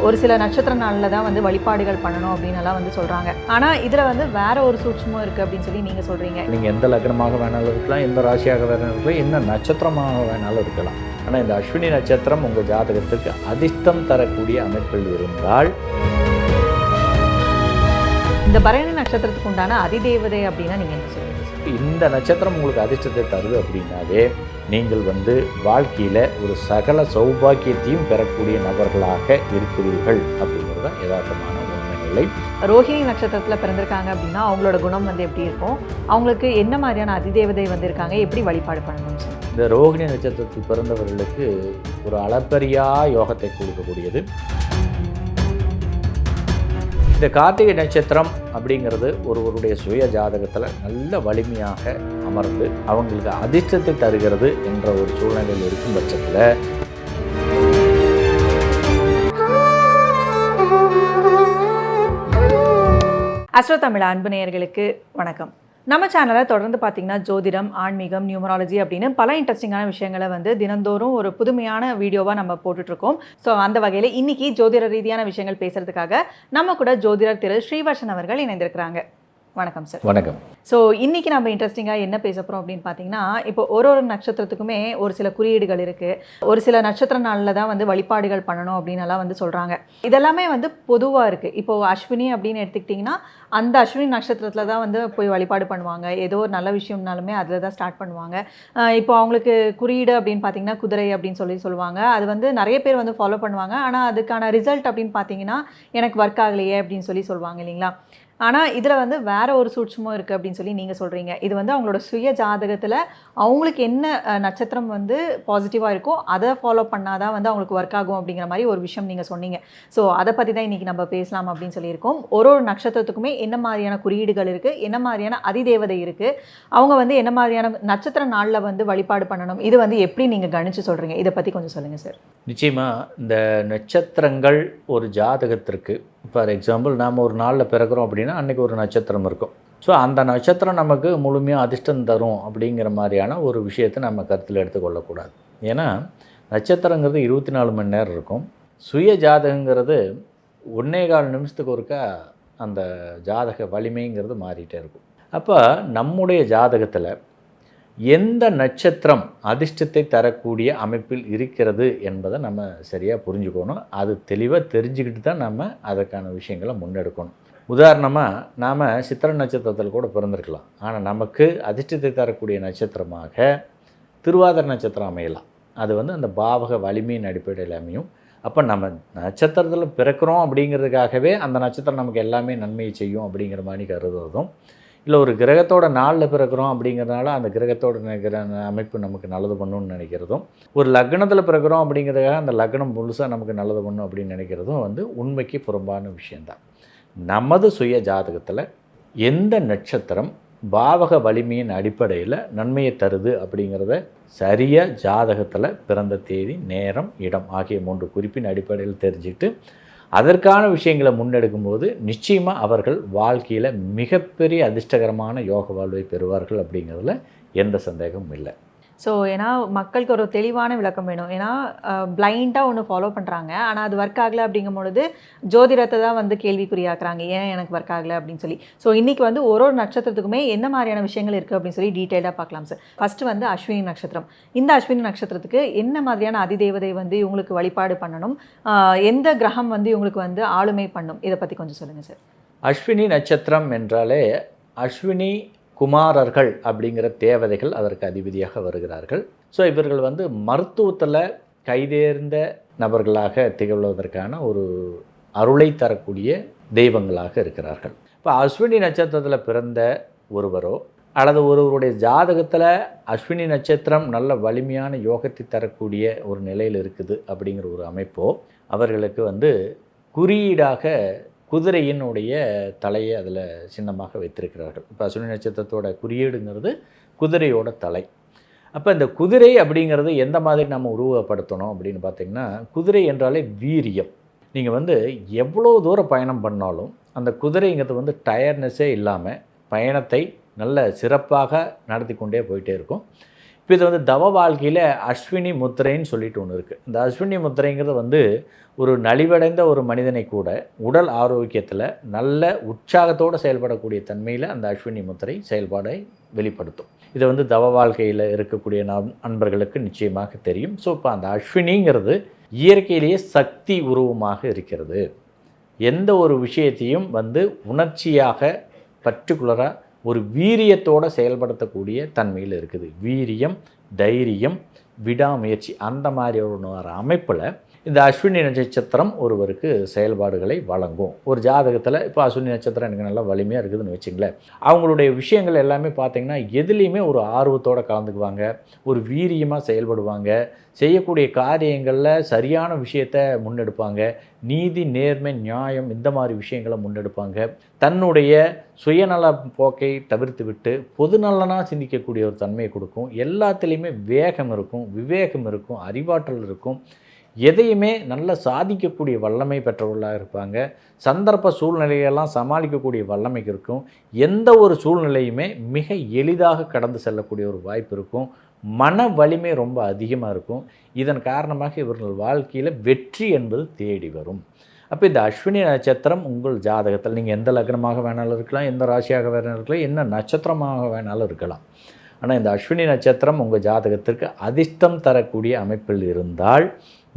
ஒரு சில நட்சத்திர நாளில் தான் வந்து வழிபாடுகள் பண்ணணும் அப்படின்னு எல்லாம் வந்து சொல்கிறாங்க. ஆனால் இதில் வந்து வேற ஒரு சூட்சமும் இருக்குது அப்படின்னு சொல்லி நீங்கள் சொல்கிறீங்க. நீங்கள் எந்த லக்னமாக வேணாலும் இருக்கலாம், எந்த ராசியாக வேணாலும் இருக்கலாம், என்ன நட்சத்திரமாக வேணாலும் இருக்கலாம். ஆனால் இந்த அஸ்வினி நட்சத்திரம் உங்கள் ஜாதகத்துக்கு அதிர்ஷ்டம் தரக்கூடிய அமைப்பில் இருந்தால், இந்த பரணி நட்சத்திரத்துக்கு உண்டான அதிதேவதை அப்படின்னா நீங்கள் என்ன சொல்லுவீங்க? இந்த நட்சத்திரம் உங்களுக்கு அதிர்ஷ்டத்தை தருது அப்படின்னாவே நீங்கள் வந்து வாழ்க்கையில் ஒரு சகல சௌபாக்கியத்தையும் பெறக்கூடிய நபர்களாக இருக்கிறீர்கள் அப்படிங்கிறது தான் யதார்த்தமான உண்மை நிலை. ரோஹிணி நட்சத்திரத்தில் பிறந்திருக்காங்க அப்படின்னா அவங்களோட குணம் வந்து எப்படி இருக்கும்? அவங்களுக்கு என்ன மாதிரியான அதிதேவதை வந்திருக்காங்க, எப்படி வழிபாடு பண்ணணும் சார்? இந்த ரோகிணி நட்சத்திரத்தில் பிறந்தவர்களுக்கு ஒரு அளப்பரியா யோகத்தை கொடுக்கக்கூடியது. இந்த கார்த்திகை நட்சத்திரம் அப்படிங்கிறது ஒருவருடைய சுய ஜாதகத்தில் நல்ல வலிமையாக அமர்ந்து அவங்களுக்கு அதிர்ஷ்டத்தை தருகிறது என்ற ஒரு சூழ்நிலையில் இருக்கும் பட்சத்தில், அஸ்ட்ரோ தமிழ் அன்பு நேயர்களுக்கு வணக்கம். நம்ம சேனலை தொடர்ந்து பார்த்தீங்கன்னா ஜோதிடம், ஆன்மீகம், நியூமராலஜி அப்படின்னு பல இன்ட்ரெஸ்டிங்கான விஷயங்களை வந்து தினந்தோறும் ஒரு புதுமையான வீடியோவாக நம்ம போட்டுட்ருக்கோம். ஸோ அந்த வகையில் இன்றைக்கி ஜோதிட ரீதியான விஷயங்கள் பேசுகிறதுக்காக நம்ம கூட ஜோதிடர் திரு ஸ்ரீவர்ஷன் அவர்கள் இணைந்திருக்கிறாங்க. வணக்கம் சார். வணக்கம். ஸோ இன்றைக்கி நம்ம இன்ட்ரெஸ்டிங்காக என்ன பேச போகிறோம் அப்படின்னு பார்த்தீங்கன்னா, இப்போ ஒரு நட்சத்திரத்துக்குமே ஒரு சில குறியீடுகள் இருக்குது. ஒரு சில நட்சத்திர நாளில் தான் வந்து வழிபாடுகள் பண்ணணும் அப்படின்னு எல்லாம் வந்து சொல்கிறாங்க. இதெல்லாமே வந்து பொதுவாக இருக்குது. இப்போது அஸ்வினி அப்படின்னு எடுத்துக்கிட்டிங்கன்னா அந்த அஸ்வினி நட்சத்திரத்தில் தான் வந்து போய் வழிபாடு பண்ணுவாங்க. ஏதோ ஒரு நல்ல விஷயம்னாலுமே அதில் தான் ஸ்டார்ட் பண்ணுவாங்க. இப்போ அவங்களுக்கு குறியீடு அப்படின்னு பார்த்தீங்கன்னா குதிரை அப்படின்னு சொல்லுவாங்க. அது வந்து நிறைய பேர் வந்து ஃபாலோ பண்ணுவாங்க. ஆனால் அதுக்கான ரிசல்ட் அப்படின்னு பார்த்தீங்கன்னா எனக்கு ஒர்க் ஆகலையே அப்படின்னு சொல்லுவாங்க இல்லைங்களா? ஆனால் இதில் வந்து வேறு ஒரு சூட்சமும் இருக்குது அப்படின்னு சொல்லி நீங்கள் சொல்கிறீங்க. இது வந்து அவங்களோட சுய ஜாதகத்தில் அவங்களுக்கு என்ன நட்சத்திரம் வந்து பாசிட்டிவாக இருக்கோ அதை ஃபாலோ பண்ணால் தான் வந்து அவங்களுக்கு ஒர்க் ஆகும் அப்படிங்கிற மாதிரி ஒரு விஷயம் நீங்கள் சொன்னீங்க. ஸோ அதை பற்றி தான் இன்றைக்கி நம்ம பேசலாம் அப்படின்னு சொல்லியிருக்கோம். ஒரு நட்சத்திரத்துக்குமே என்ன மாதிரியான குறியீடுகள் இருக்குது, என்ன மாதிரியான அதிதேவதை இருக்குது, அவங்க வந்து என்ன மாதிரியான நட்சத்திர நாளில் வந்து வழிபாடு பண்ணணும், இது வந்து எப்படி நீங்கள் கணிச்சு சொல்கிறீங்க, இதை பற்றி கொஞ்சம் சொல்லுங்கள் சார். நிச்சயமாக இந்த நட்சத்திரங்கள் ஒரு ஜாதகத்திற்கு, ஃபார் எக்ஸாம்பிள் நாம் ஒரு நாளில் பிறக்கிறோம் அப்படின்னா அன்றைக்கி ஒரு நட்சத்திரம் இருக்கும். ஸோ அந்த நட்சத்திரம் நமக்கு முழுமையாக அதிர்ஷ்டம் தரும் அப்படிங்கிற மாதிரியான ஒரு விஷயத்தை நம்ம கருத்தில் எடுத்துக்கொள்ளக்கூடாது. ஏன்னா நட்சத்திரங்கிறது 24 மணி நேரம் இருக்கும். சுய ஜாதகங்கிறது 1.25 நிமிஷத்துக்கு ஒருக்கா அந்த ஜாதக வலிமைங்கிறது மாறிட்டே இருக்கும். அப்போ நம்முடைய ஜாதகத்தில் எந்த நட்சத்திரம் அதிர்ஷ்டத்தை தரக்கூடிய அமைப்பில் இருக்கிறது என்பதை நம்ம சரியாக புரிஞ்சுக்கணும். அது தெளிவாக தெரிஞ்சுக்கிட்டு தான் நம்ம அதற்கான விஷயங்களை முன்னெடுக்கணும். உதாரணமாக நாம் சித்திரை நட்சத்திரத்தில் கூட பிறந்திருக்கலாம். ஆனால் நமக்கு அதிர்ஷ்டத்தை தரக்கூடிய நட்சத்திரமாக திருவாதிரை நட்சத்திரம் அமையலாம். அது வந்து அந்த பாவக வலிமையின் அடிப்படையில் அமையும். அப்போ நம்ம நட்சத்திரத்தில் பிறக்கிறோம் அப்படிங்கிறதுக்காகவே அந்த நட்சத்திரம் நமக்கு எல்லாமே நன்மையை செய்யும் அப்படிங்கிற மாதிரி கருதுவதும், இல்லை ஒரு கிரகத்தோட நாளில் பிறக்கிறோம் அப்படிங்கிறதுனால அந்த கிரகத்தோட அமைப்பு நமக்கு நல்லது பண்ணணும்னு நினைக்கிறதும், ஒரு லக்னத்தில் பிறக்கிறோம் அப்படிங்கிறதுக்காக அந்த லக்னம் முழுசாக நமக்கு நல்லது பண்ணணும் அப்படின்னு நினைக்கிறதும் வந்து உண்மைக்கு புறம்பான விஷயந்தான். நமது சுய ஜாதகத்தில் எந்த நட்சத்திரம் பாவக வலிமையின் அடிப்படையில் நன்மையை தருது அப்படிங்கிறத சரியாக ஜாதகத்தில் பிறந்த தேதி, நேரம், இடம் ஆகிய 3 குறிப்பின் அடிப்படையில் தெரிஞ்சுக்கிட்டு அதற்கான விஷயங்களை முன்னெடுக்கும்போது நிச்சயமாக அவர்கள் வாழ்க்கையில் மிகப்பெரிய அதிர்ஷ்டகரமான யோக வாழ்வை பெறுவார்கள் அப்படிங்கிறதுல எந்த சந்தேகமும் இல்லை. ஸோ ஏன்னா மக்களுக்கு ஒரு தெளிவான விளக்கம் வேணும். ஏன்னா பிளைண்டாக ஒன்று ஃபாலோ பண்ணுறாங்க, ஆனால் அது ஒர்க் ஆகலை அப்படிங்கும் பொழுது ஜோதிடத்தை தான் வந்து கேள்விக்குறியாக்குறாங்க, ஏன் எனக்கு ஒர்க் ஆகலை அப்படின்னு சொல்லி. ஸோ இன்றைக்கி வந்து ஒரு நட்சத்திரத்துக்குமே என்ன மாதிரியான விஷயங்கள் இருக்குது அப்படின்னு சொல்லி டீட்டெயிலாக பார்க்கலாம் சார். ஃபஸ்ட்டு வந்து அஸ்வினி நட்சத்திரம். இந்த அஸ்வினி நட்சத்திரத்துக்கு என்ன மாதிரியான அதிதேவதை வந்து இவங்களுக்கு வழிபாடு பண்ணணும், எந்த கிரகம் வந்து இவங்களுக்கு வந்து ஆளுமை பண்ணும், இதை பற்றி கொஞ்சம் சொல்லுங்கள் சார். அஸ்வினி நட்சத்திரம் என்றாலே அஸ்வினி குமாரர்கள் அப்படிங்கிற தேவதைகள் அதற்கு அதிபதியாக வருகிறார்கள். ஸோ இவர்கள் வந்து மருத்துவத்தில் கைதேர்ந்த நபர்களாக திகழ்வதற்கான ஒரு அருளை தரக்கூடிய தெய்வங்களாக இருக்கிறார்கள். இப்போ அஸ்வினி நட்சத்திரத்தில் பிறந்த ஒருவரோ அல்லது ஒருவருடைய ஜாதகத்தில் அஸ்வினி நட்சத்திரம் நல்ல வலிமையான யோகத்தை தரக்கூடிய ஒரு நிலையில் இருக்குது அப்படிங்கிற ஒரு அமைப்போ, அவர்களுக்கு வந்து குறியீடாக குதிரையினுடைய தலையை அதில் சின்னமாக வைத்திருக்கிறார்கள். இப்போ அஸ்வினி நட்சத்திரத்தோட குறியீடுங்கிறது குதிரையோட தலை. அப்போ இந்த குதிரை அப்படிங்கிறது எந்த மாதிரி நம்ம உருவப்படுத்தணும் அப்படின்னு பார்த்திங்கன்னா, குதிரை என்றாலே வீரியம். நீங்கள் வந்து எவ்வளோ தூரம் பயணம் பண்ணாலும் அந்த குதிரைங்கிறது வந்து டயர்னஸே இல்லாமல் பயணத்தை நல்ல சிறப்பாக நடத்தி கொண்டே போயிட்டே இருக்கும். இப்போ இது வந்து தவ வாழ்க்கையில் அஸ்வினி முத்திரைன்னு சொல்லிட்டு ஒன்று இருக்குது. இந்த அஸ்வினி முத்திரைங்கிறது வந்து ஒரு நலிவடைந்த ஒரு மனிதனை கூட உடல் ஆரோக்கியத்தில் நல்ல உற்சாகத்தோடு செயல்படக்கூடிய தன்மையில் அந்த அஸ்வினி முத்திரை செயல்பாடை வெளிப்படுத்தும். இதை வந்து தவ வாழ்க்கையில் இருக்கக்கூடிய நண்பர்களுக்கு நிச்சயமாக தெரியும். ஸோ இப்போ அந்த அஸ்வினிங்கிறது இயற்கையிலேயே சக்தி உருவமாக இருக்கிறது. எந்த ஒரு விஷயத்தையும் வந்து உணர்ச்சியாக பர்டிகுலராக ஒரு வீரியத்தோடு செயல்படுத்தக்கூடிய தன்மையில் இருக்குது. வீரியம், தைரியம், விடாமுயற்சி அந்த மாதிரி ஒரு அமைப்பில் இந்த அஸ்வினி நட்சத்திரம் ஒருவருக்கு செயல்பாடுகளை வழங்கும். ஒரு ஜாதகத்தில் இப்போ அஸ்வினி நட்சத்திரம் எனக்கு நல்லா வலிமையாக இருக்குதுன்னு வச்சுங்களேன், அவங்களுடைய விஷயங்கள் எல்லாமே பார்த்திங்கன்னா எதுலேயுமே ஒரு ஆர்வத்தோடு கலந்துக்குவாங்க, ஒரு வீரியமாக செயல்படுவாங்க, செய்யக்கூடிய காரியங்களில் சரியான விஷயத்தை முன்னெடுப்பாங்க, நீதி, நேர்மை, நியாயம் இந்த மாதிரி விஷயங்களை முன்னெடுப்பாங்க. தன்னுடைய சுயநல போக்கை தவிர்த்து விட்டு பொதுநலனாக சிந்திக்கக்கூடிய ஒரு தன்மையை கொடுக்கும். எல்லாத்துலேயுமே வேகம் இருக்கும், விவேகம் இருக்கும், அறிவாற்றல் இருக்கும். எதையுமே நல்லா சாதிக்கக்கூடிய வல்லமை பெற்றவர்களாக இருப்பாங்க. சந்தர்ப்ப சூழ்நிலையெல்லாம் சமாளிக்கக்கூடிய வல்லமை இருக்கும். எந்த ஒரு சூழ்நிலையுமே மிக எளிதாக கடந்து செல்லக்கூடிய ஒரு வாய்ப்பு இருக்கும். மன வலிமை ரொம்ப அதிகமாக இருக்கும். இதன் காரணமாக இவர்கள் வாழ்க்கையில் வெற்றி என்பது தேடி வரும். அப்போ இந்த அஸ்வினி நட்சத்திரம் உங்கள் ஜாதகத்தில் நீங்கள் எந்த லக்னமாக வேணாலும் இருக்கலாம், எந்த ராசியாக வேணாலும் இருக்கலாம், என்ன நட்சத்திரமாக வேணாலும் இருக்கலாம். ஆனால் இந்த அஸ்வினி நட்சத்திரம் உங்கள் ஜாதகத்திற்கு அதிர்ஷ்டம் தரக்கூடிய அமைப்பில் இருந்தால்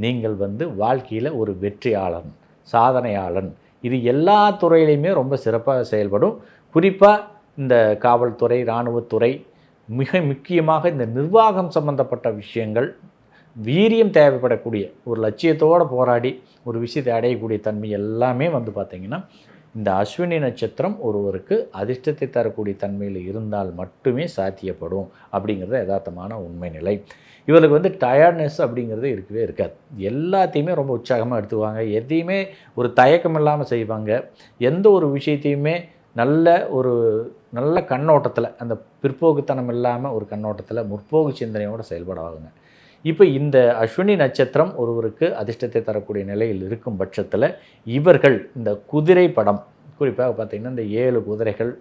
நீங்கள் வந்து வாழ்க்கையில் ஒரு வெற்றியாளன், சாதனையாளன், இது எல்லா துறையிலையுமே ரொம்ப சிறப்பாக செயல்படும். குறிப்பாக இந்த காவல்துறை, இராணுவத்துறை, மிக முக்கியமாக இந்த நிர்வாகம் சம்பந்தப்பட்ட விஷயங்கள், வீரியம் தேவைப்படக்கூடிய ஒரு லட்சியத்தோடு போராடி ஒரு விஷயத்தை அடையக்கூடிய தன்மை எல்லாமே வந்து பார்த்திங்கன்னா இந்த அஸ்வினி நட்சத்திரம் ஒருவருக்கு அதிர்ஷ்டத்தை தரக்கூடிய தன்மையில் இருந்தால் மட்டுமே சாத்தியப்படும் அப்படிங்கிறது யதார்த்தமான உண்மை நிலை. இவருக்கு வந்து டயர்ட்னஸ் அப்படிங்கிறது இருக்கவே இருக்காது. எல்லாத்தையுமே ரொம்ப உற்சாகமாக எடுத்துக்குவாங்க. எதையுமே ஒரு தயக்கம் இல்லாமல் செய்வாங்க. எந்த ஒரு விஷயத்தையுமே நல்ல கண்ணோட்டத்தில், அந்த பிற்போக்குத்தனம் இல்லாமல் ஒரு கண்ணோட்டத்தில் முற்போக்கு சிந்தனையோடு செயல்படுவாங்க. இப்போ இந்த அஸ்வினி நட்சத்திரம் ஒருவருக்கு அதிர்ஷ்டத்தை தரக்கூடிய நிலையில் இருக்கும் பட்சத்தில் இவர்கள் இந்த குதிரை படம், குறிப்பாக பார்த்திங்கன்னா இந்த 7 குதிரைகள்,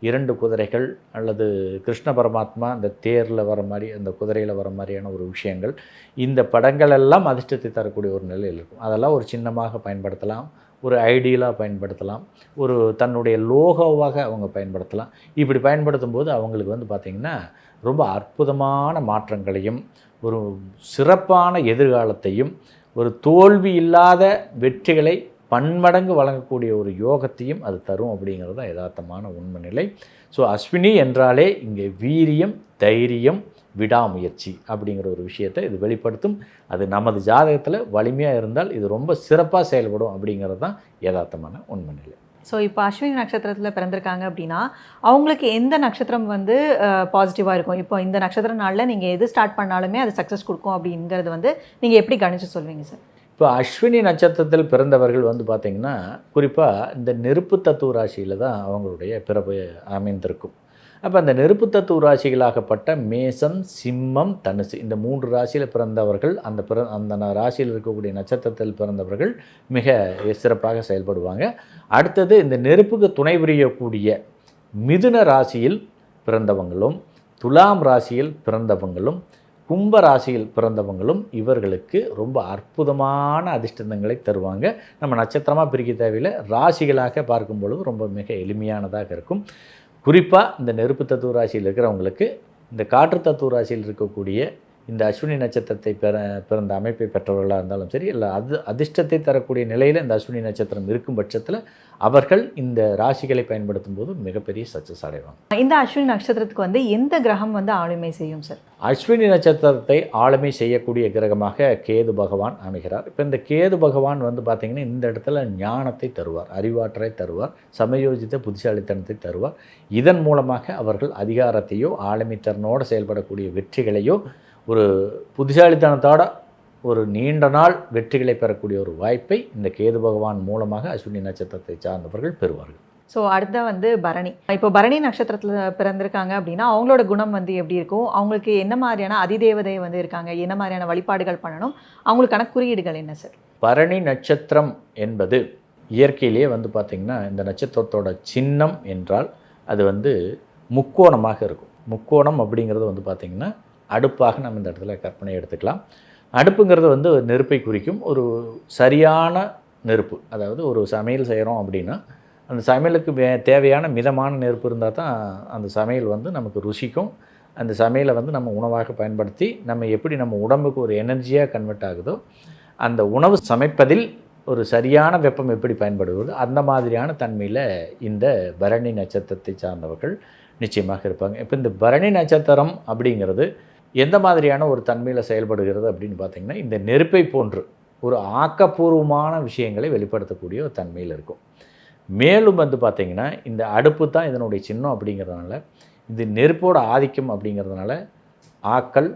2 குதிரைகள் அல்லது கிருஷ்ண பரமாத்மா இந்த தேரில் வர மாதிரி, அந்த குதிரையில் வர மாதிரியான ஒரு விஷயங்கள், இந்த படங்கள் எல்லாம் அதிர்ஷ்டத்தை தரக்கூடிய ஒரு நிலையில் இருக்கும். அதெல்லாம் ஒரு சின்னமாக பயன்படுத்தலாம், ஒரு ஐடியலாக பயன்படுத்தலாம், ஒரு தன்னுடைய லோகோவாக அவங்க பயன்படுத்தலாம். இப்படி பயன்படுத்தும் போது அவங்களுக்கு வந்து பார்த்திங்கன்னா ரொம்ப அற்புதமான மாற்றங்களையும், ஒரு சிறப்பான எதிர்காலத்தையும், ஒரு தோல்வி இல்லாத வெற்றிகளை பன்மடங்கு வழங்கக்கூடிய ஒரு யோகத்தையும் அது தரும் அப்படிங்கிறது தான் யதார்த்தமான உண்மை நிலை. ஸோ அஸ்வினி என்றாலே இங்கே வீரியம், தைரியம், விடாமுயற்சி அப்படிங்கிற ஒரு விஷயத்தை இது வெளிப்படுத்தும். அது நமது ஜாதகத்தில் வலிமையாக இருந்தால் இது ரொம்ப சிறப்பாக செயல்படும் அப்படிங்கிறது தான் யதார்த்தமான உண்மை நிலை. ஸோ இப்போ அஸ்வினி நட்சத்திரத்தில் பிறந்திருக்காங்க அப்படின்னா அவங்களுக்கு எந்த நட்சத்திரம் வந்து பாசிட்டிவாக இருக்கும்? இப்போ இந்த நட்சத்திர நாளில் நீங்கள் எது ஸ்டார்ட் பண்ணாலுமே அது சக்ஸஸ் கொடுக்கும் அப்படிங்கிறது வந்து நீங்கள் எப்படி கணிச்சு சொல்வீங்க சார்? இப்போ அஸ்வினி நட்சத்திரத்தில் பிறந்தவர்கள் வந்து பார்த்திங்கன்னா குறிப்பாக இந்த நெருப்பு தத்துவ ராசியில் தான் அவங்களுடைய பிறப்பு அமைந்திருக்கும். அப்போ அந்த நெருப்பு தத்துவ ராசிகளாகப்பட்ட மேசம், சிம்மம், தனுசு இந்த 3 ராசியில் பிறந்தவர்கள், அந்த ராசியில் இருக்கக்கூடிய நட்சத்திரத்தில் பிறந்தவர்கள் மிக சிறப்பாக செயல்படுவாங்க. அடுத்தது இந்த நெருப்புக்கு துணை புரியக்கூடிய மிதுன ராசியில் பிறந்தவங்களும், துலாம் ராசியில் பிறந்தவங்களும், கும்ப ராசியில் பிறந்தவங்களும் இவர்களுக்கு ரொம்ப அற்புதமான அதிர்ஷ்டங்களை தருவாங்க. நம்ம நட்சத்திரமாக பிரிக்க தேவையில்லை, ராசிகளாக பார்க்கும் பொழுது ரொம்ப மிக எளிமையானதாக இருக்கும். குறிப்பாக இந்த நெருப்பு தத்துவ ராசியில் இருக்கிறவங்களுக்கு இந்த காற்று தத்துவ ராசியில் இருக்கக்கூடிய இந்த அஸ்வினி நட்சத்திரத்தை பிறந்த அமைப்பை பெற்றவர்களாக இருந்தாலும் சரி, இல்லை அதிர்ஷ்டத்தை தரக்கூடிய நிலையில் இந்த அஸ்வினி நட்சத்திரம் இருக்கும் பட்சத்தில் அவர்கள் இந்த ராசிகளை பயன்படுத்தும் போது மிகப்பெரிய சக்ஸஸ் அடைவாங்க. இந்த அஸ்வினி நட்சத்திரத்துக்கு வந்து எந்த கிரகம் வந்து ஆளுமை செய்யும் சார்? அஸ்வினி நட்சத்திரத்தை ஆளுமை செய்யக்கூடிய கிரகமாக கேது பகவான் அமைகிறார். இப்போ இந்த கேது பகவான் வந்து பார்த்திங்கன்னா இந்த இடத்துல ஞானத்தை தருவார், அறிவாற்றலை தருவார், சமயோஜித்த புத்திசாலித்தனத்தை தருவார். இதன் மூலமாக அவர்கள் அதிகாரத்தையோ ஆளுமை திறனோடு செயல்படக்கூடிய வெற்றிகளையோ ஒரு புத்திசாலித்தனத்தோட ஒரு நீண்ட நாள் வெற்றிகளை பெறக்கூடிய ஒரு வாய்ப்பை இந்த கேது பகவான் மூலமாக அஸ்வினி நட்சத்திரத்தை சார்ந்தவர்கள் பெறுவார்கள். ஸோ அடுத்த வந்து பரணி. இப்போ பரணி நட்சத்திரத்தில் பிறந்திருக்காங்க அப்படின்னா அவங்களோட குணம் வந்து எப்படி இருக்கும்? அவங்களுக்கு என்ன மாதிரியான அதிதேவதை வந்து இருக்காங்க? என்ன மாதிரியான வழிபாடுகள் பண்ணணும்? அவங்களுக்கான குறியீடுகள் என்ன சார்? பரணி நட்சத்திரம் என்பது இயற்கையிலேயே வந்து பார்த்திங்கன்னா இந்த நட்சத்திரத்தோட சின்னம் என்றால் அது வந்து முக்கோணமாக இருக்கும். முக்கோணம் அப்படிங்கிறது வந்து பார்த்திங்கன்னா அடுப்பாக நம்ம இந்த இடத்துல கற்பனை எடுத்துக்கலாம். அடுப்புங்கிறது வந்து நெருப்பை குறிக்கும். ஒரு சரியான நெருப்பு, அதாவது ஒரு சமையல் செய்கிறோம் அப்படின்னா அந்த சமையலுக்கு தேவையான மிதமான நெருப்பு இருந்தால் தான் அந்த சமையல் வந்து நமக்கு ருசிக்கும். அந்த சமையலை வந்து நம்ம உணவாக பயன்படுத்தி நம்ம எப்படி நம்ம உடம்புக்கு ஒரு எனர்ஜியாக கன்வெர்ட் ஆகுதோ, அந்த உணவு சமைப்பதில் ஒரு சரியான வெப்பம் எப்படி பயன்படுவது, அந்த மாதிரியான தன்மையில் இந்த பரணி நட்சத்திரத்தை சார்ந்தவர்கள் நிச்சயமாக இருப்பாங்க. இப்போ இந்த பரணி நட்சத்திரம் அப்படிங்கிறது எந்த மாதிரியான ஒரு தன்மையில் செயல்படுகிறது அப்படின்னு பார்த்திங்கன்னா, இந்த நெருப்பை போன்று ஒரு ஆக்கப்பூர்வமான விஷயங்களை வெளிப்படுத்தக்கூடிய ஒரு தன்மையில் இருக்கும். மேலும் வந்து பார்த்திங்கன்னா, இந்த அடுப்பு தான் இதனுடைய சின்னம் அப்படிங்கிறதுனால, இது நெருப்போட ஆதிக்கம் அப்படிங்கிறதுனால ஆக்கல்,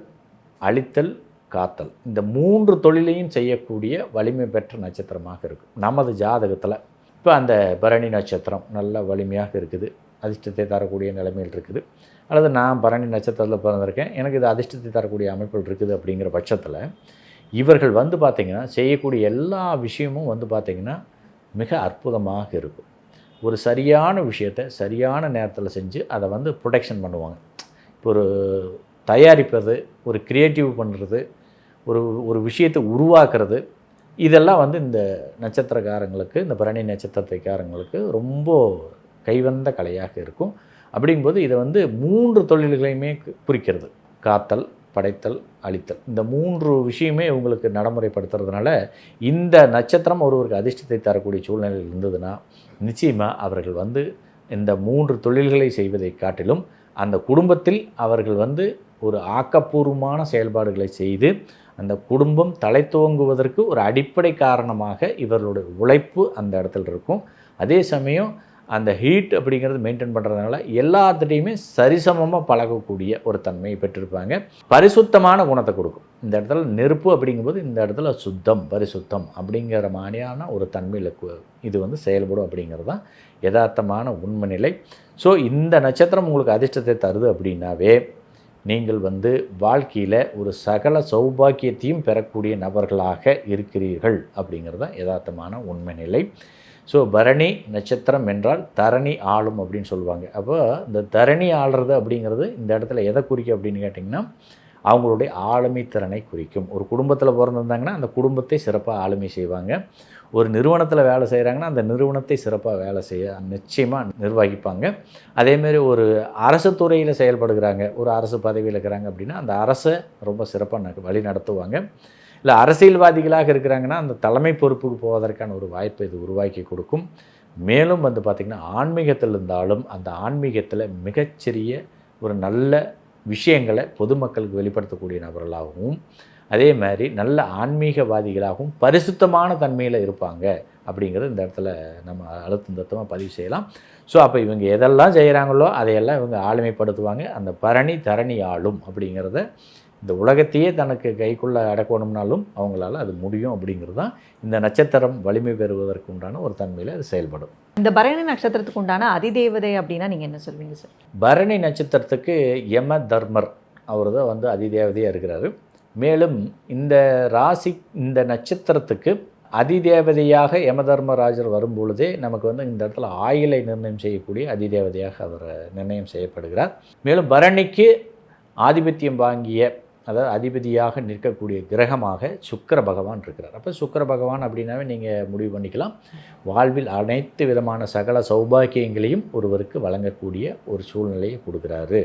அழித்தல், காத்தல் இந்த 3 தொழிலையும் செய்யக்கூடிய வலிமை பெற்ற நட்சத்திரமாக இருக்கும் நமது ஜாதகத்தில். இப்போ அந்த பரணி நட்சத்திரம் நல்ல வலிமையாக இருக்குது, அதிர்ஷ்டத்தை தரக்கூடிய நிலைமையில் இருக்குது. அல்லது நான் பரணி நட்சத்திரத்தில் பிறந்திருக்கேன், எனக்கு இது அதிர்ஷ்டத்தை தரக்கூடிய அமைப்புகள் இருக்குது அப்படிங்கிற பட்சத்தில் இவர்கள் வந்து பார்த்திங்கன்னா செய்யக்கூடிய எல்லா விஷயமும் வந்து பார்த்திங்கன்னா மிக அற்புதமாக இருக்கும். ஒரு சரியான விஷயத்தை சரியான நேரத்தில் செஞ்சு அதை வந்து ப்ரொடெக்ஷன் பண்ணுவாங்க. இப்போ ஒரு தயாரிப்பது, ஒரு க்ரியேட்டிவ் பண்ணுறது, ஒரு விஷயத்தை உருவாக்குறது, இதெல்லாம் வந்து இந்த நட்சத்திரக்காரங்களுக்கு, இந்த பரணி நட்சத்திரத்தைக்காரங்களுக்கு ரொம்ப கைவந்த கலையாக இருக்கும். அப்படிங்கும்போது இதை வந்து 3 தொழில்களையுமே குறிக்கிறது. காத்தல், படைத்தல், அழித்தல், இந்த 3 விஷயமே இவங்களுக்கு நடைமுறைப்படுத்துறதுனால இந்த நட்சத்திரம் ஒருவருக்கு அதிர்ஷ்டத்தை தரக்கூடிய சூழ்நிலையில் இருந்ததுன்னா நிச்சயமாக அவர்கள் வந்து இந்த 3 தொழில்களை செய்வதை காட்டிலும் அந்த குடும்பத்தில் அவர்கள் வந்து ஒரு ஆக்கப்பூர்வமான செயல்பாடுகளை செய்து அந்த குடும்பம் தழைத்துவங்குவதற்கு ஒரு அடிப்படை காரணமாக இவர்களுடைய உழைப்பு அந்த இடத்துல இருக்கும். அதே சமயம் அந்த ஹீட் அப்படிங்கிறது மெயின்டைன் பண்ணுறதுனால எல்லாத்துலேயுமே சரிசமமாக பழகக்கூடிய ஒரு தன்மையை பெற்றிருப்பாங்க. பரிசுத்தமான குணத்தை கொடுக்கும். இந்த இடத்துல நெருப்பு அப்படிங்கும்போது இந்த இடத்துல சுத்தம், பரிசுத்தம் அப்படிங்கிற மாதிரியான ஒரு தன்மையில் இது வந்து செயல்படும் அப்படிங்கிறது தான் யதார்த்தமான உண்மை நிலை. ஸோ இந்த நட்சத்திரம் உங்களுக்கு அதிர்ஷ்டத்தை தருது அப்படின்னாவே நீங்கள் வந்து வாழ்க்கையில் ஒரு சகல சௌபாக்கியத்தையும் பெறக்கூடிய நபர்களாக இருக்கிறீர்கள் அப்படிங்கிறது தான் யதார்த்தமான உண்மை நிலை. ஸோ பரணி நட்சத்திரம் என்றால் தரணி ஆளும் அப்படின்னு சொல்லுவாங்க. அப்போ இந்த தரணி ஆளுறது அப்படிங்கிறது இந்த இடத்துல எதை குறிக்கும் அப்படின்னு கேட்டிங்கன்னா அவங்களுடைய ஆளுமை திறனை குறிக்கும். ஒரு குடும்பத்தில் பிறந்திருந்தாங்கன்னா அந்த குடும்பத்தை சிறப்பாக ஆளுமை செய்வாங்க. ஒரு நிறுவனத்தில் வேலை செய்கிறாங்கன்னா அந்த நிறுவனத்தை சிறப்பாக வேலை செய்ய நிச்சயமாக நிர்வகிப்பாங்க. அதேமாரி ஒரு அரசு துறையில் செயல்படுகிறாங்க, ஒரு அரசு பதவியில் இருக்கிறாங்க அப்படின்னா அந்த அரசை ரொம்ப சிறப்பாக வழி நடத்துவாங்க. இல்லை அரசியல்வாதிகளாக இருக்கிறாங்கன்னா அந்த தலைமை பொறுப்புக்கு போவதற்கான ஒரு வாய்ப்பை இது உருவாக்கி கொடுக்கும். மேலும் வந்து பார்த்திங்கன்னா ஆன்மீகத்தில் இருந்தாலும் அந்த ஆன்மீகத்தில் மிகச்சிறிய ஒரு நல்ல விஷயங்களை பொதுமக்களுக்கு வெளிப்படுத்தக்கூடிய நபர்களாகவும் அதே மாதிரி நல்ல ஆன்மீகவாதிகளாகவும் பரிசுத்தமான தன்மையில் இருப்பாங்க அப்படிங்கிறது இந்த இடத்துல நம்ம அழுத்தமாக பதிவு செய்யலாம். ஸோ அப்போ இவங்க எதெல்லாம் செய்கிறாங்களோ அதையெல்லாம் இவங்க ஆளுமைப்படுத்துவாங்க. அந்த பரணி தரணி ஆளும் அப்படிங்கிறத இந்த உலகத்தையே தனக்கு கைக்குள்ளே அடக்கணும்னாலும் அவங்களால அது முடியும் அப்படிங்கிறது தான் இந்த நட்சத்திரம் வலிமை பெறுவதற்கு உண்டான ஒரு தன்மையில் அது செயல்படும். இந்த பரணி நட்சத்திரத்துக்கு உண்டான அதிதேவதை அப்படின்னா நீங்கள் என்ன சொல்வீங்க சார்? பரணி நட்சத்திரத்துக்கு யம தர்மர் அவர் தான் வந்து அதிதேவதையாக இருக்கிறாரு. மேலும் இந்த ராசி இந்த நட்சத்திரத்துக்கு அதிதேவதையாக யமதர்மராஜர் வரும்பொழுதே நமக்கு வந்து இந்த இடத்துல ஆயுளை நிர்ணயம் செய்யக்கூடிய அதிதேவதையாக அவர் நிர்ணயம் செய்யப்படுகிறார். மேலும் பரணிக்கு ஆதிபத்தியம் வாங்கிய அதாவது அதிபதியாக நிற்கக்கூடிய கிரகமாக சுக்கிர பகவான் இருக்கிறார். அப்போ சுக்கிர பகவான் அப்படின்னாவே நீங்கள் முடிவு பண்ணிக்கலாம், வாழ்வில் அனைத்து விதமான சகல சௌபாக்கியங்களையும் ஒருவருக்கு வழங்கக்கூடிய ஒரு சூழ்நிலையை கொடுக்குறாரு,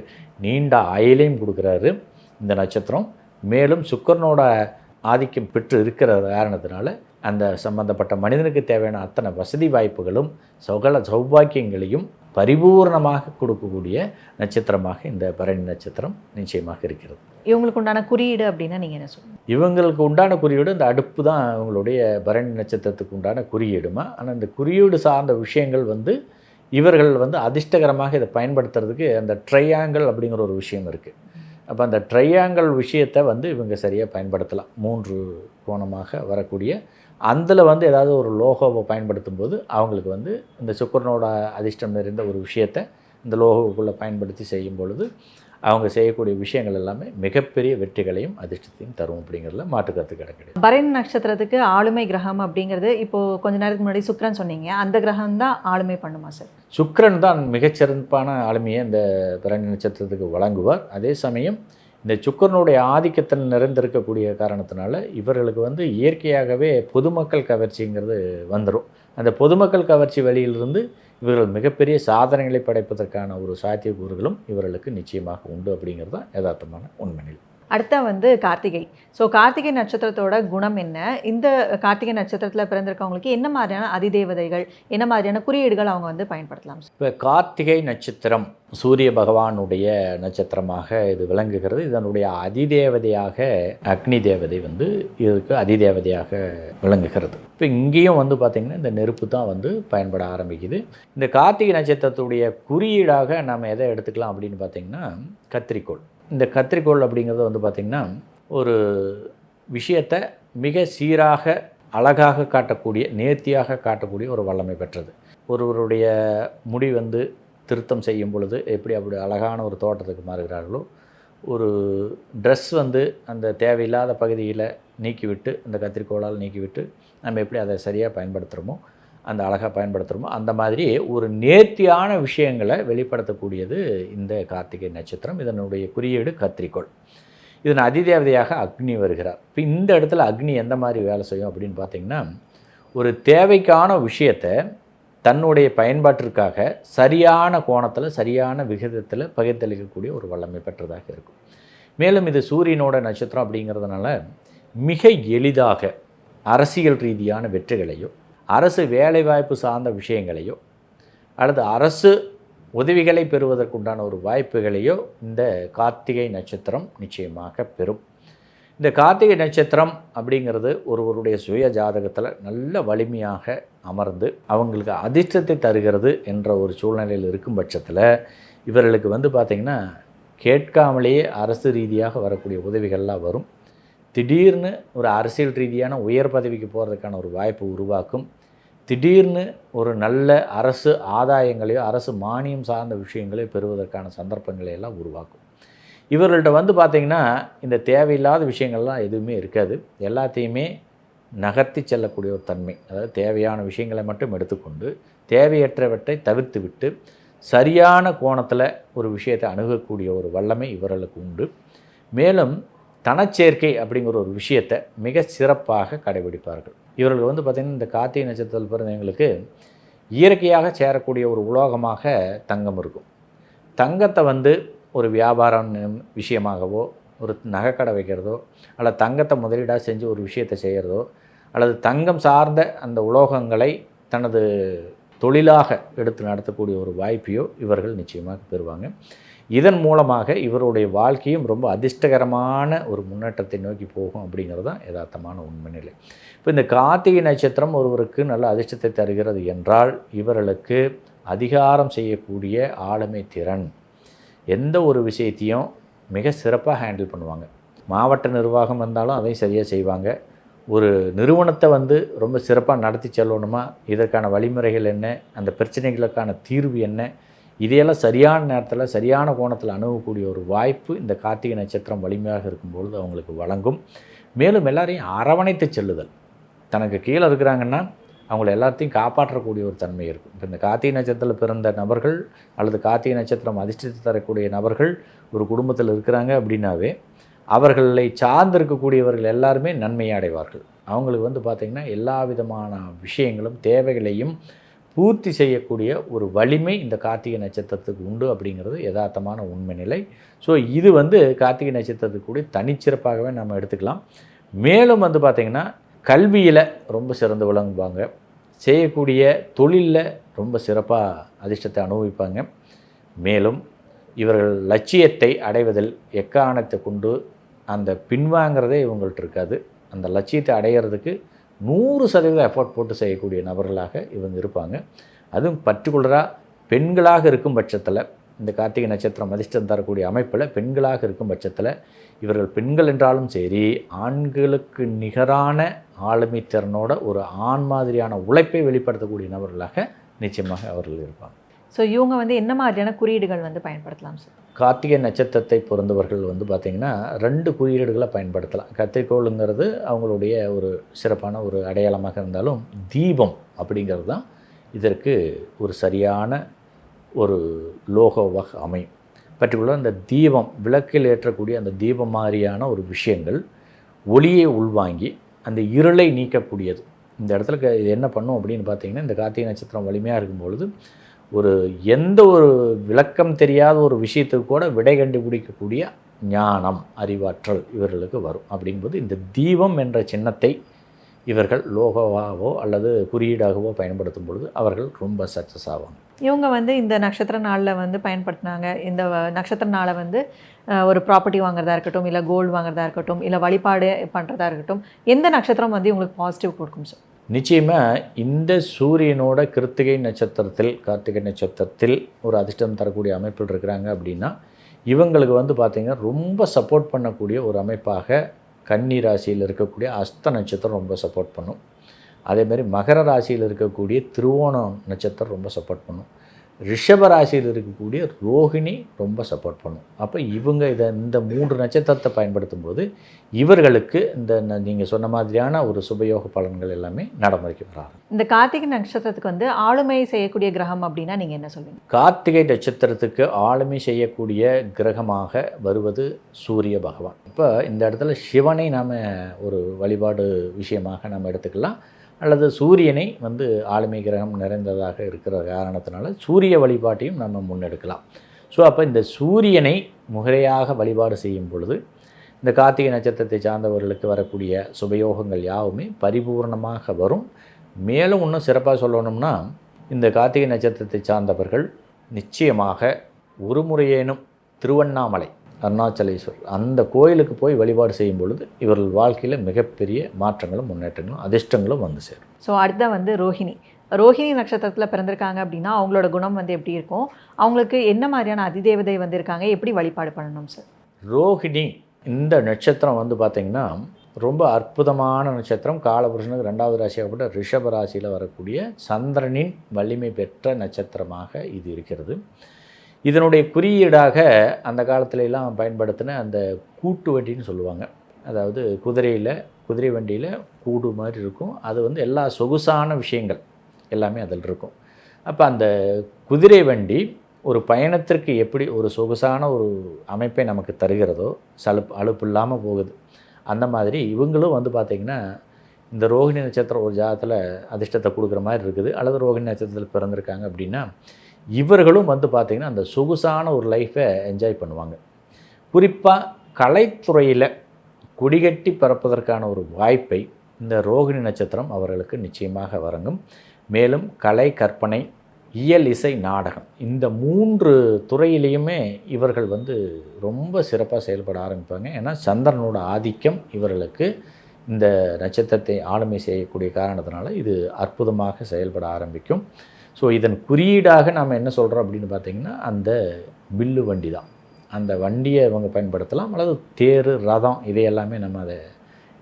நீண்ட ஆயுளையும் கொடுக்குறாரு இந்த நட்சத்திரம். மேலும் சுக்கிரனோட ஆதிக்கம் பெற்று இருக்கிற காரணத்தினால அந்த சம்பந்தப்பட்ட மனிதனுக்கு தேவையான அத்தனை வசதி வாய்ப்புகளும் சகல சௌபாக்கியங்களையும் பரிபூர்ணமாக கொடுக்கக்கூடிய நட்சத்திரமாக இந்த பரணி நட்சத்திரம் நிச்சயமாக இருக்கிறது. இவங்களுக்கு உண்டான குறியீடு அப்படின்னா நீங்கள் என்ன சொல்லுங்கள்? இவங்களுக்கு உண்டான குறியீடு இந்த அடுப்பு தான் இவங்களுடைய பரணி நட்சத்திரத்துக்கு உண்டான குறியீடுமா. ஆனால் இந்த குறியீடு சார்ந்த விஷயங்கள் வந்து இவர்கள் வந்து அதிர்ஷ்டகரமாக இதை பயன்படுத்துறதுக்கு அந்த ட்ரையாங்கிள் அப்படிங்கிற ஒரு விஷயம் இருக்குது. அப்போ அந்த ட்ரையாங்கிள் விஷயத்தை வந்து இவங்க சரியாக பயன்படுத்தலாம். 3 கோணமாக வரக்கூடிய அதில் வந்து ஏதாவது ஒரு லோகோவை பயன்படுத்தும் போது அவங்களுக்கு வந்து இந்த சுக்கிரனோட அதிர்ஷ்டம் நிறைந்த ஒரு விஷயத்தை இந்த லோகோவுக்குள்ளே பயன்படுத்தி செய்யும் பொழுது அவங்க செய்யக்கூடிய விஷயங்கள் எல்லாமே மிகப்பெரிய வெற்றிகளையும் அதிர்ஷ்டத்தையும் தரும் அப்படிங்கிறதுல மாற்றுக்கருத்து கிடையாது. பரணி நட்சத்திரத்துக்கு ஆளுமை கிரகம் அப்படிங்கிறது இப்போது கொஞ்ச நேரத்துக்கு முன்னாடி சுக்கிரன் சொன்னீங்க, அந்த கிரகம் தான் ஆளுமை பண்ணுமா சார்? சுக்கிரன் தான் மிகச்சிறப்பான ஆளுமையை இந்த பரணி நட்சத்திரத்துக்கு வழங்குவார். அதே சமயம் இந்த சுக்கிரனுடைய ஆதிக்கத்தில் நிறைந்திருக்கக்கூடிய காரணத்தினால இவர்களுக்கு வந்து இயற்கையாகவே பொதுமக்கள் கவர்ச்சிங்கிறது வந்துடும். அந்த பொதுமக்கள் கவர்ச்சி வழியிலிருந்து இவர்கள் மிகப்பெரிய சாதனைகளை படைப்பதற்கான ஒரு சாத்தியக்கூறுகளும் இவர்களுக்கு நிச்சயமாக உண்டு அப்படிங்கிறது தான் யதார்த்தமான உண்மை. அடுத்த வந்து கார்த்திகை. ஸோ கார்த்திகை நட்சத்திரத்தோட குணம் என்ன? இந்த கார்த்திகை நட்சத்திரத்தில் பிறந்திருக்கவங்களுக்கு என்ன மாதிரியான அதிதேவதைகள், என்ன மாதிரியான குறியீடுகள் அவங்க வந்து பயன்படுத்தலாம்? இப்போ கார்த்திகை நட்சத்திரம் சூரிய பகவானுடைய நட்சத்திரமாக இது விளங்குகிறது. இதனுடைய அதிதேவதையாக அக்னி தேவதை வந்து இதுக்கு அதிதேவதையாக விளங்குகிறது. இப்போ இங்கேயும் வந்து பார்த்திங்கன்னா இந்த நெருப்பு தான் வந்து பயன்பட ஆரம்பிக்குது. இந்த கார்த்திகை நட்சத்திரத்துடைய குறியீடாக நம்ம எதை எடுத்துக்கலாம் அப்படின்னு பார்த்திங்கன்னா கத்திரிக்கோள். இந்த கத்திரிக்கோள் அப்படிங்கிறது வந்து பார்த்திங்கன்னா ஒரு விஷயத்தை மிக சீராக அழகாக காட்டக்கூடிய, நேர்த்தியாக காட்டக்கூடிய ஒரு வல்லமை பெற்றது. ஒருவருடைய முடி வந்து திருத்தம் செய்யும் பொழுது எப்படி அப்படி அழகான ஒரு தோட்டத்துக்கு மாறுகிறார்களோ, ஒரு ட்ரெஸ் வந்து அந்த தேவையில்லாத பகுதியில் நீக்கிவிட்டு, அந்த கத்திரிக்கோளால் நீக்கிவிட்டு நம்ம எப்படி அதை சரியாக பயன்படுத்துகிறோமோ, அந்த அழகாக பயன்படுத்துகிறோமோ, அந்த மாதிரி ஒரு நேர்த்தியான விஷயங்களை வெளிப்படுத்தக்கூடியது இந்த கார்த்திகை நட்சத்திரம். இதனுடைய குறியீடு கத்திரிக்கோள். இதன் அதிதேவதையாக அக்னி வருகிறார். இப்போ இந்த இடத்துல அக்னி எந்த மாதிரி வேலை செய்யும் அப்படின்னு பார்த்திங்கன்னா, ஒரு தேவைக்கான விஷயத்தை தன்னுடைய பயன்பாட்டிற்காக சரியான கோணத்தில் சரியான விகிதத்தில் பகிர்ந்தளிக்கக்கூடிய ஒரு வல்லமை பெற்றதாக இருக்கும். மேலும் இது சூரியனோட நட்சத்திரம் அப்படிங்கிறதுனால மிக எளிதாக அரசியல் ரீதியான வெற்றிகளையோ, அரசு வேலைவாய்ப்பு சார்ந்த விஷயங்களையோ, அல்லது அரசு உதவிகளை பெறுவதற்குண்டான ஒரு வாய்ப்புகளையோ இந்த கார்த்திகை நட்சத்திரம் நிச்சயமாக பெறும். இந்த கார்த்திகை நட்சத்திரம் அப்படிங்கிறது ஒருவருடைய சுய ஜாதகத்தில் நல்ல வலிமையாக அமர்ந்து அவங்களுக்கு அதிர்ஷ்டத்தை தருகிறது என்ற ஒரு சூழ்நிலையில் இருக்கும் பட்சத்தில் இவர்களுக்கு வந்து பார்த்திங்கன்னா கேட்காமலேயே அரசு ரீதியாக வரக்கூடிய உதவிகள்லாம் வரும். திடீர்னு ஒரு அரசியல் ரீதியான உயர் பதவிக்கு போகிறதுக்கான ஒரு வாய்ப்பு உருவாக்கும். திடீர்னு ஒரு நல்ல அரசு ஆதாயங்களையோ அரசு மானியம் சார்ந்த விஷயங்களையோ பெறுவதற்கான சந்தர்ப்பங்களை எல்லாம் உருவாக்கும். இவர்கள்ட்ட வந்து பார்த்திங்கன்னா இந்த தேவையில்லாத விஷயங்கள்லாம் எதுவுமே இருக்காது. எல்லாத்தையுமே நகர்த்தி செல்லக்கூடிய ஒரு தன்மை, அதாவது தேவையான விஷயங்களை மட்டும் எடுத்துக்கொண்டு தேவையற்றவற்றை தவிர்த்து விட்டு சரியான கோணத்தில் ஒரு விஷயத்தை அணுகக்கூடிய ஒரு வல்லமை இவர்களுக்கு உண்டு. மேலும் தனச்சேர்க்கை அப்படிங்கிற ஒரு விஷயத்தை மிக சிறப்பாக கடைபிடிப்பார்கள். இவர்கள் வந்து பார்த்திங்கன்னா இந்த கார்த்திகை நட்சத்திரத்தில் பிறந்தவங்களுக்கு இயற்கையாக சேரக்கூடிய ஒரு உலோகமாக தங்கம் இருக்கும். தங்கத்தை வந்து ஒரு வியாபாரம் விஷயமாகவோ, ஒரு நகைக்கடை வைக்கிறதோ, அல்லது தங்கத்தை முதலீடாக செஞ்சு ஒரு விஷயத்தை செய்கிறதோ, அல்லது தங்கம் சார்ந்த அந்த உலோகங்களை தனது தொழிலாக எடுத்து நடத்தக்கூடிய ஒரு வாய்ப்பையோ இவர்கள் நிச்சயமாக பெறுவாங்க. இதன் மூலமாக இவருடைய வாழ்க்கையும் ரொம்ப அதிர்ஷ்டகரமான ஒரு முன்னேற்றத்தை நோக்கி போகும் அப்படிங்கிறது தான் யதார்த்தமான உண்மை நிலை. இப்போ இந்த கார்த்திகை நட்சத்திரம் ஒருவருக்கு நல்ல அதிர்ஷ்டத்தை தருகிறது என்றால் இவர்களுக்கு அதிகாரம் செய்யக்கூடிய ஆளுமை திறன், எந்த ஒரு விஷயத்தையும் மிக சிறப்பாக ஹேண்டில் பண்ணுவாங்க. மாவட்ட நிர்வாகம் வந்தாலும் அதை சரியாக செய்வாங்க. ஒரு நிறுவனத்தை வந்து ரொம்ப சிறப்பாக நடத்தி செல்லணுமா, இதற்கான வழிமுறைகள் என்ன, அந்த பிரச்சனைகளுக்கான தீர்வு என்ன, இதையெல்லாம் சரியான நேரத்தில் சரியான கோணத்தில் அணுகக்கூடிய ஒரு வாய்ப்பு இந்த கார்த்திகை நட்சத்திரம் வலிமையாக இருக்கும்பொழுது அவங்களுக்கு வழங்கும். மேலும் எல்லாரையும் அரவணைத்து செல்லுதல், தனக்கு கீழே இருக்கிறாங்கன்னா அவங்கள எல்லாத்தையும் காப்பாற்றக்கூடிய ஒரு தன்மை இருக்கும். இப்போ இந்த கார்த்திகை நட்சத்திரத்தில் பிறந்த நபர்கள் அல்லது கார்த்திகை நட்சத்திரம் அதிர்ஷ்டத்தை தரக்கூடிய நபர்கள் ஒரு குடும்பத்தில் இருக்கிறாங்க அப்படின்னாவே அவர்களை சார்ந்திருக்கக்கூடியவர்கள் எல்லாருமே நன்மையை அடைவார்கள். அவங்களுக்கு வந்து பார்த்திங்கன்னா எல்லா விதமான விஷயங்களும் தேவைகளையும் பூர்த்தி செய்யக்கூடிய ஒரு வலிமை இந்த கார்த்திகை நட்சத்திரத்துக்கு உண்டு அப்படிங்கிறது யதார்த்தமான உண்மை நிலை. ஸோ இது வந்து கார்த்திகை நட்சத்திரத்துக்கு கூட தனிச்சிறப்பாகவே நம்ம எடுத்துக்கலாம். மேலும் வந்து பார்த்திங்கன்னா கல்வியில் ரொம்ப சிறந்து விளங்குவாங்க, செய்யக்கூடிய தொழிலில் ரொம்ப சிறப்பாக அதிர்ஷ்டத்தை அனுபவிப்பாங்க. மேலும் இவர்கள் லட்சியத்தை அடைவதில் எக்காரணத்தை கொண்டு அந்த பின்வாங்கிறதே இவங்கள்ட்ட இருக்காது. அந்த லட்சியத்தை அடையிறதுக்கு 100% எஃபோர்ட் போட்டு செய்யக்கூடிய நபர்களாக இவங்க இருப்பாங்க. அதுவும் பர்டிகுலராக பெண்களாக இருக்கும் பட்சத்தில் இந்த கார்த்திகை நட்சத்திரம் அதிர்ஷ்டம் தரக்கூடிய அமைப்பில் பெண்களாக இருக்கும் பட்சத்தில் இவர்கள் பெண்கள் என்றாலும் சரி, ஆண்களுக்கு நிகரான ஆளுமை திறனோட ஒரு ஆண் மாதிரியான உழைப்பை வெளிப்படுத்தக்கூடிய நபர்களாக நிச்சயமாக அவர்கள் இருப்பாங்க. ஸோ இவங்க வந்து என்ன மாதிரியான குறியீடுகள் வந்து பயன்படுத்தலாம் சார்? கார்த்திகை நட்சத்திரத்தை பிறந்தவர்கள் வந்து பார்த்திங்கன்னா 2 குறியீடுகளை பயன்படுத்தலாம். கத்திரிக்கோளுங்கிறது அவங்களுடைய ஒரு சிறப்பான ஒரு அடையாளமாக இருந்தாலும் தீபம் அப்படிங்கிறது தான் இதற்கு ஒரு சரியான ஒரு லோகோவாக அமையும். பர்டிகுலர் அந்த தீபம், விளக்கில் ஏற்றக்கூடிய அந்த தீபம் மாதிரியான ஒரு விஷயங்கள் ஒளியை உள்வாங்கி அந்த இருளை நீக்கக்கூடியது. இந்த இடத்துல இது என்ன பண்ணும் அப்படின்னு பார்த்தீங்கன்னா, இந்த கார்த்திகை நட்சத்திரம் வலிமையாக இருக்கும்பொழுது ஒரு எந்த ஒரு விளக்கம் தெரியாத ஒரு விஷயத்துக்கு கூட விடை கண்டுபிடிக்கக்கூடிய ஞானம், அறிவாற்றல் இவர்களுக்கு வரும். அப்படிங்கும்போது இந்த தீபம் என்ற சின்னத்தை இவர்கள் லோகோவாகவோ அல்லது குறியீடாகவோ பயன்படுத்தும் பொழுது அவர்கள் ரொம்ப சக்ஸஸ் ஆவாங்க. இவங்க வந்து இந்த நட்சத்திர நாளில் வந்து பயன்படுத்தினாங்க, இந்த நட்சத்திர நாளை வந்து ஒரு ப்ராப்பர்ட்டி வாங்குறதா இருக்கட்டும், இல்லை கோல்டு வாங்குறதா இருக்கட்டும், இல்லை வழிபாடு பண்ணுறதா இருக்கட்டும், எந்த நட்சத்திரம் வந்து இவங்களுக்கு பாசிட்டிவ் கொடுக்கும் சார்? நிச்சயமாக இந்த சூரியனோட கிருத்திகை நட்சத்திரத்தில், கார்த்திகை நட்சத்திரத்தில் ஒரு அதிர்ஷ்டம் தரக்கூடிய அமைப்பில் இருக்கிறாங்க அப்படின்னா, இவங்களுக்கு வந்து பார்த்திங்கன்னா ரொம்ப சப்போர்ட் பண்ணக்கூடிய ஒரு அமைப்பாக கன்னி ராசியில் இருக்கக்கூடிய அஸ்த நட்சத்திரம் ரொம்ப சப்போர்ட் பண்ணும். அதேமாதிரி மகர ராசியில் இருக்கக்கூடிய திருவோணம் நட்சத்திரம் ரொம்ப சப்போர்ட் பண்ணும். ரிஷப ராசியில் இருக்கக்கூடிய ரோஹிணி ரொம்ப சப்போர்ட் பண்ணும். அப்போ இவங்க இந்த 3 நட்சத்திரத்தை பயன்படுத்தும் போது இவர்களுக்கு இந்த நீங்கள் சொன்ன மாதிரியான ஒரு சுபயோக பலன்கள் எல்லாமே நடைமுறைக்கு வராது. இந்த கார்த்திகை நட்சத்திரத்துக்கு வந்து ஆளுமை செய்யக்கூடிய கிரகம் அப்படின்னா நீங்கள் என்ன சொல்லுவீங்க? கார்த்திகை நட்சத்திரத்துக்கு ஆளுமை செய்யக்கூடிய கிரகமாக வருவது சூரிய பகவான். இப்போ இந்த இடத்துல சிவனை நாம் ஒரு வழிபாடு விஷயமாக நம்ம எடுத்துக்கலாம், அல்லது சூரியனை வந்து ஆளுமை கிரகம் நிறைந்ததாக இருக்கிற காரணத்தினால சூரிய வழிபாட்டையும் நம்ம முன்னெடுக்கலாம். ஸோ அப்போ இந்த சூரியனை முறையாக வழிபாடு செய்யும் பொழுது இந்த கார்த்திகை நட்சத்திரத்தை சார்ந்தவர்களுக்கு வரக்கூடிய சுபயோகங்கள் யாவுமே பரிபூர்ணமாக வரும். மேலும் இன்னும் சிறப்பாக சொல்லணும்னா, இந்த கார்த்திகை நட்சத்திரத்தை சார்ந்தவர்கள் நிச்சயமாக ஒரு முறையேனும் திருவண்ணாமலை அருணாச்சலேஸ்வரர் அந்த கோயிலுக்கு போய் வழிபாடு செய்யும் பொழுது இவர்கள் வாழ்க்கையில் மிகப்பெரிய மாற்றங்களும் முன்னேற்றங்களும் அதிர்ஷ்டங்களும் வந்து சேரும். ஸோ அடுத்த வந்து ரோஹிணி நட்சத்திரத்தில் பிறந்திருக்காங்க அப்படின்னா அவங்களோட குணம் வந்து எப்படி இருக்கும்? அவங்களுக்கு என்ன மாதிரியான அதிதேவதை வந்து இருக்காங்க? எப்படி வழிபாடு பண்ணணும் சார்? ரோஹிணி இந்த நட்சத்திரம் வந்து பார்த்திங்கன்னா ரொம்ப அற்புதமான நட்சத்திரம். காலபுருஷனுக்கு 2வது ராசியாகப்பட்ட ரிஷப ராசியில் வரக்கூடிய சந்திரனின் வலிமை பெற்ற நட்சத்திரமாக இது இருக்கிறது. இதனுடைய குறியீடாக அந்த காலத்துலலாம் பயன்படுத்தின அந்த கூட்டு வண்டின்னு சொல்லுவாங்க. அதாவது குதிரை வண்டியில் கூடு மாதிரி இருக்கும். அது வந்து எல்லா சொகுசான விஷயங்கள் எல்லாமே அதில் இருக்கும். அப்போ அந்த குதிரை வண்டி ஒரு பயணத்திற்கு எப்படி ஒரு சொகுசான ஒரு அமைப்பை நமக்கு தருகிறதோ, அலுப்பு இல்லாமல் போகுது. அந்த மாதிரி இவங்களும் வந்து பார்த்திங்கன்னா இந்த ரோஹிணி நட்சத்திரம் ஒரு ஜாதகத்தில் அதிர்ஷ்டத்தை கொடுக்குற மாதிரி இருக்குது, அல்லது ரோஹிணி நட்சத்திரத்தில் பிறந்திருக்காங்க அப்படின்னா இவர்களும் வந்து பார்த்திங்கன்னா அந்த சொகுசான ஒரு லைஃப்பை என்ஜாய் பண்ணுவாங்க. குறிப்பாக கலைத்துறையில் கொடிகட்டி பறப்பதற்கான ஒரு வாய்ப்பை இந்த ரோகிணி நட்சத்திரம் அவர்களுக்கு நிச்சயமாக வழங்கும். மேலும் கலை, கற்பனை, இயல், இசை, நாடகம் இந்த 3 துறையிலையுமே இவர்கள் வந்து ரொம்ப சிறப்பாக செயல்பட ஆரம்பிப்பாங்க. ஏன்னா சந்திரனோட ஆதிக்கம் இவர்களுக்கு இந்த நட்சத்திரத்தை ஆளுமை செய்யக்கூடிய காரணத்தினால இது அற்புதமாக செயல்பட ஆரம்பிக்கும். ஸோ இதன் குறியீடாக நாம் என்ன சொல்கிறோம் அப்படின்னு பார்த்திங்கன்னா, அந்த வில்லு வண்டி தான். அந்த வண்டியை இவங்க பயன்படுத்தலாம், அல்லது தேர், ரதம் இதையெல்லாமே நம்ம அதை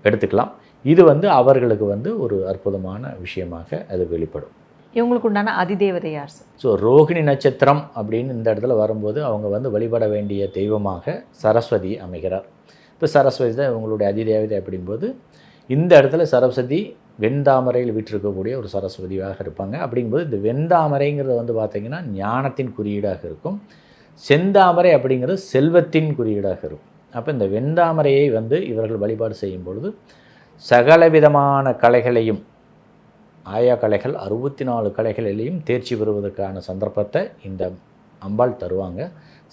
எடுத்துக்கலாம். இது வந்து அவர்களுக்கு வந்து ஒரு அற்புதமான விஷயமாக அது வெளிப்படும். இவங்களுக்கு உண்டான அதிதேவதை யார் சார்? ஸோ ரோகிணி நட்சத்திரம் அப்படின்னு இந்த இடத்துல வரும்போது அவங்க வந்து வழிபட வேண்டிய தெய்வமாக சரஸ்வதி அமைகிறார். இப்போ சரஸ்வதி தான் இவங்களுடைய அதிதேவதை. அப்படிங்கும்போது இந்த இடத்துல சரஸ்வதி வெண்தாமரையில் வீற்றிருக்கக்கூடிய ஒரு சரஸ்வதியாக இருப்பாங்க. அப்படிங்கும்போது இந்த வெண்தாமரைங்கிறது வந்து பார்த்திங்கன்னா ஞானத்தின் குறியீடாக இருக்கும். செந்தாமரை அப்படிங்கிறது செல்வத்தின் குறியீடாக இருக்கும். அப்போ இந்த வெண்தாமரையை வந்து இவர்கள் வழிபாடு செய்யும் பொழுது சகலவிதமான கலைகளையும், ஆயா கலைகள் 64 கலைகளிலையும் தேர்ச்சி பெறுவதற்கான சந்தர்ப்பத்தை இந்த அம்பாள் தருவாங்க.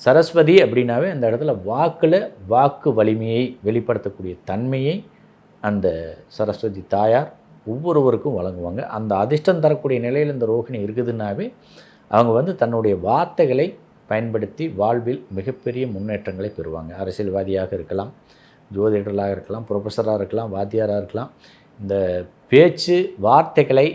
சரஸ்வதி அப்படின்னாவே அந்த இடத்துல வாக்கு வலிமையை வெளிப்படுத்தக்கூடிய தன்மையை அந்த சரஸ்வதி தாயார் ஒவ்வொருவருக்கும் வழங்குவாங்க. அந்த அதிர்ஷ்டம் தரக்கூடிய நிலையில் இந்த ரோகிணி இருக்குதுன்னாவே அவங்க வந்து தன்னுடைய வார்த்தைகளை பயன்படுத்தி வாழ்வில் மிகப்பெரிய முன்னேற்றங்களை பெறுவாங்க. அரசியல்வாதியாக இருக்கலாம், ஜோதிடர்களாக இருக்கலாம், ப்ரொஃபஸராக இருக்கலாம், வாத்தியாராக இருக்கலாம். இந்த பேச்சு வார்த்தைகளை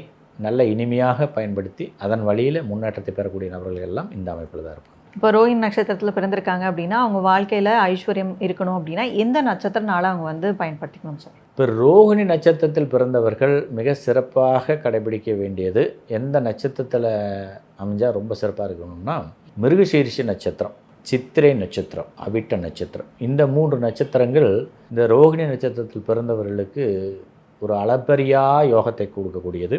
நல்ல இனிமையாக பயன்படுத்தி அதன் வழியில் முன்னேற்றத்தை பெறக்கூடிய நபர்கள் எல்லாம் இந்த அமைப்பில் தான் இருப்பாங்க. இப்போ ரோஹிணி நட்சத்திரத்தில் பிறந்திருக்காங்க அப்படின்னா அவங்க வாழ்க்கையில் ஐஸ்வர்யம் இருக்கணும் அப்படின்னா எந்த நட்சத்திரனால அவங்க வந்து பயன்படுத்திக்கணும் சார்? இப்போ ரோகிணி நட்சத்திரத்தில் பிறந்தவர்கள் மிக சிறப்பாக கடைபிடிக்க வேண்டியது எந்த நட்சத்திரத்தில் அமைஞ்சால் ரொம்ப சிறப்பாக இருக்கணும்னா, மிருகசீரிஷ நட்சத்திரம், சித்திரை நட்சத்திரம், அவிட்ட நட்சத்திரம். இந்த 3 நட்சத்திரங்கள் இந்த ரோகிணி நட்சத்திரத்தில் பிறந்தவர்களுக்கு ஒரு அளப்பரியா யோகத்தை கொடுக்கக்கூடியது.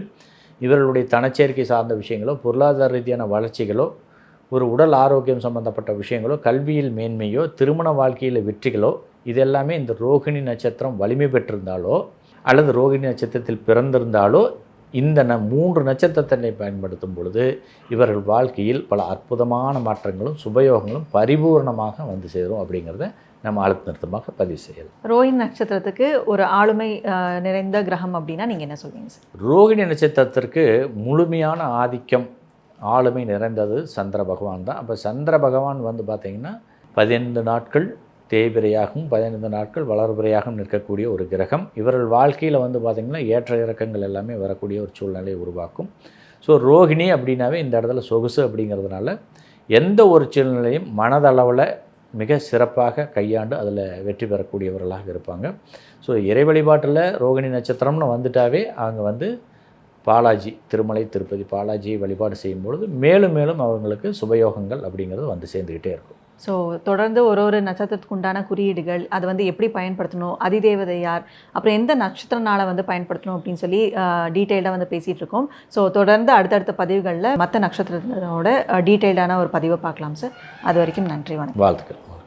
இவர்களுடைய தனச்சேர்க்கை சார்ந்த விஷயங்களோ, பொருளாதார ரீதியான வளர்ச்சிகளோ, ஒரு உடல் ஆரோக்கியம் சம்பந்தப்பட்ட விஷயங்களோ, கல்வியில் மேன்மையோ, திருமண வாழ்க்கையில் வெற்றிகளோ, இது எல்லாமே இந்த ரோகிணி நட்சத்திரம் வலிமை பெற்றிருந்தாலோ அல்லது ரோகிணி நட்சத்திரத்தில் பிறந்திருந்தாலோ இந்த 3 நட்சத்திரத்தினை பயன்படுத்தும் பொழுது இவர்கள் வாழ்க்கையில் பல அற்புதமான மாற்றங்களும் சுபயோகங்களும் பரிபூர்ணமாக வந்து சேரும் அப்படிங்கிறத நம்ம அழுத்த நிறுத்தமாக பதிவு செய்யலாம். ரோஹிணி நட்சத்திரத்துக்கு ஒரு ஆளுமை நிறைந்த கிரகம் அப்படின்னா நீங்கள் என்ன சொல்வீங்க சார்? ரோகிணி நட்சத்திரத்திற்கு முழுமையான ஆதிக்கம் ஆளுமை நிறைந்தது சந்திர பகவான் தான். அப்போ சந்திர பகவான் வந்து பார்த்திங்கன்னா 15 நாட்கள் தேய்பிரையாகவும் 15 நாட்கள் வளர்பிறையாகவும் நிற்கக்கூடிய ஒரு கிரகம். இவர்கள் வாழ்க்கையில் வந்து பார்த்திங்கன்னா ஏற்ற இறக்கங்கள் எல்லாமே வரக்கூடிய ஒரு சூழ்நிலையை உருவாக்கும். ஸோ ரோகிணி அப்படின்னாவே இந்த இடத்துல சொகுசு அப்படிங்கிறதுனால எந்த ஒரு சூழ்நிலையும் மனதளவில் மிக சிறப்பாக கையாண்டு அதில் வெற்றி பெறக்கூடியவர்களாக இருப்பாங்க. ஸோ இறை வழிபாட்டில் ரோகிணி நட்சத்திரம்னு வந்துட்டாவே அவங்க வந்து பாலாஜி, திருமலை திருப்பதி பாலாஜியை வழிபாடு செய்யும்பொழுது மேலும் மேலும் அவங்களுக்கு சுபயோகங்கள் அப்படிங்கிறது வந்து சேர்ந்துக்கிட்டே இருக்கும். ஸோ தொடர்ந்து ஒரு நட்சத்திரத்துக்கு உண்டான குறியீடுகள், அதை வந்து எப்படி பயன்படுத்தணும், அதிதேவதை யார், அப்புறம் எந்த நட்சத்திர நாளை வந்து பயன்படுத்தணும் அப்படின்னு சொல்லி டீட்டெயில்டாக வந்து பேசிகிட்டு இருக்கோம். ஸோ தொடர்ந்து அடுத்தடுத்த பதிவுகளில் மற்ற நட்சத்திரத்தோட டீட்டெயில்டான ஒரு பதிவை பார்க்கலாம் சார். அது வரைக்கும் நன்றி, வணக்கம். வாழ்த்துக்கள்.